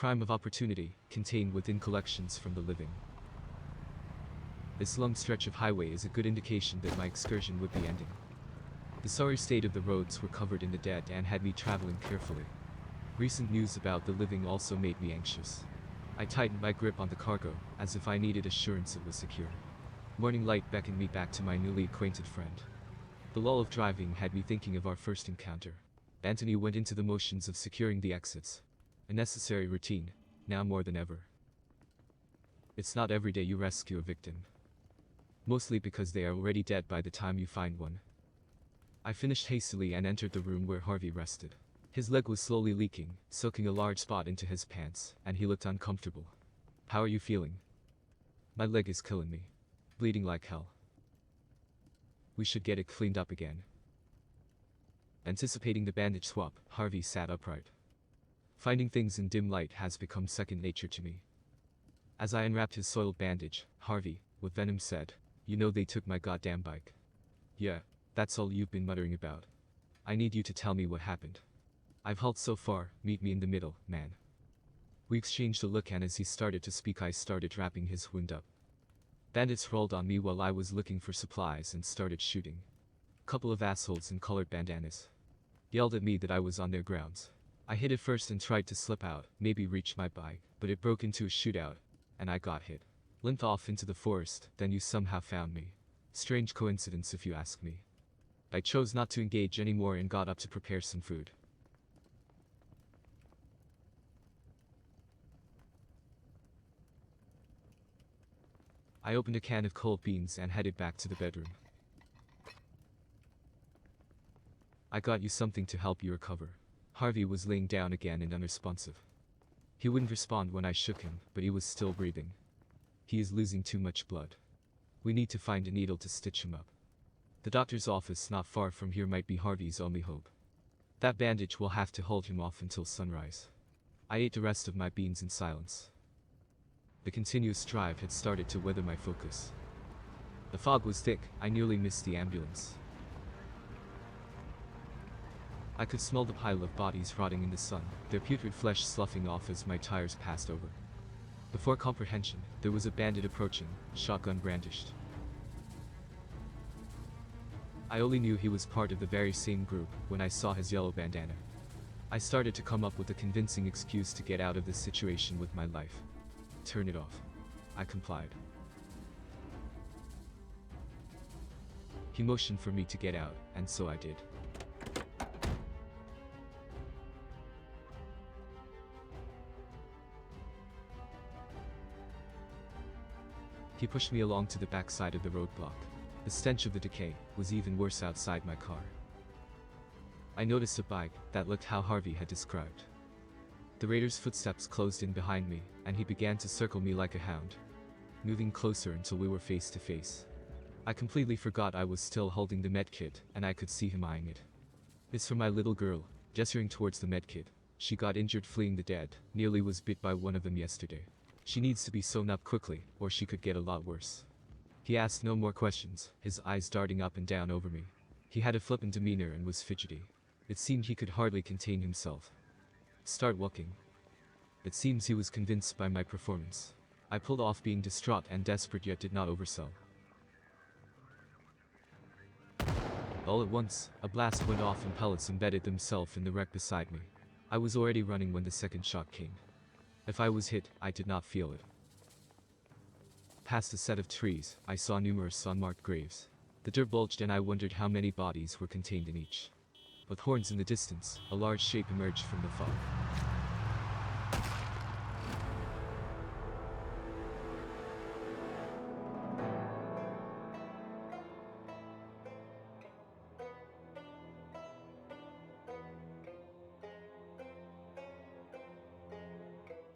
crime of opportunity, contained within collections from the living. This long stretch of highway is a good indication that my excursion would be ending. The sorry state of the roads were covered in the dead and had me traveling carefully. Recent news about the living also made me anxious. I tightened my grip on the cargo, as if I needed assurance it was secure. Morning light beckoned me back to my newly acquainted friend. The lull of driving had me thinking of our first encounter. Anthony went into the motions of securing the exits. A necessary routine, now more than ever. It's not every day you rescue a victim. Mostly because they are already dead by the time you find one. I finished hastily and entered the room where Harvey rested. His leg was slowly leaking, soaking a large spot into his pants, and he looked uncomfortable. "How are you feeling?" "My leg is killing me. Bleeding like hell. We should get it cleaned up again." Anticipating the bandage swap, Harvey sat upright. Finding things in dim light has become second nature to me. As I unwrapped his soiled bandage, Harvey, with venom, said, "You know they took my goddamn bike." "Yeah, that's all you've been muttering about. I need you to tell me what happened. I've hauled so far, meet me in the middle, man." We exchanged a look, and as he started to speak I started wrapping his wound up. Bandits rolled on me while I was looking for supplies and started shooting. Couple of assholes in colored bandanas yelled at me that I was on their grounds. I hit it first and tried to slip out, maybe reach my bike, but it broke into a shootout, and I got hit. Limped off into the forest, then you somehow found me. Strange coincidence if you ask me. I chose not to engage anymore and got up to prepare some food. I opened a can of cold beans and headed back to the bedroom. "I got you something to help you recover." Harvey was laying down again and unresponsive. He wouldn't respond when I shook him, but he was still breathing. "He is losing too much blood. We need to find a needle to stitch him up. The doctor's office not far from here might be Harvey's only hope. That bandage will have to hold him off until sunrise." I ate the rest of my beans in silence. The continuous drive had started to weather my focus. The fog was thick, I nearly missed the ambulance. I could smell the pile of bodies rotting in the sun, their putrid flesh sloughing off as my tires passed over. Before comprehension, there was a bandit approaching, shotgun brandished. I only knew he was part of the very same group when I saw his yellow bandana. I started to come up with a convincing excuse to get out of this situation with my life. "Turn it off." I complied. He motioned for me to get out, and so I did. He pushed me along to the back side of the roadblock. The stench of the decay was even worse outside my car. I noticed a bike that looked how Harvey had described. The raider's footsteps closed in behind me, and he began to circle me like a hound, moving closer until we were face to face. I completely forgot I was still holding the medkit, and I could see him eyeing it. "It's for my little girl," gesturing towards the medkit. "She got injured fleeing the dead, nearly was bit by one of them yesterday. She needs to be sewn up quickly, or she could get a lot worse." He asked no more questions, his eyes darting up and down over me. He had a flippant demeanor and was fidgety. It seemed he could hardly contain himself. "Start walking." It seems he was convinced by my performance. I pulled off, being distraught and desperate, yet did not oversell. All at once, a blast went off and pellets embedded themselves in the wreck beside me. I was already running when the second shot came. If I was hit, I did not feel it. Past a set of trees, I saw numerous unmarked graves. The dirt bulged and I wondered how many bodies were contained in each. With horns in the distance, a large shape emerged from the fog.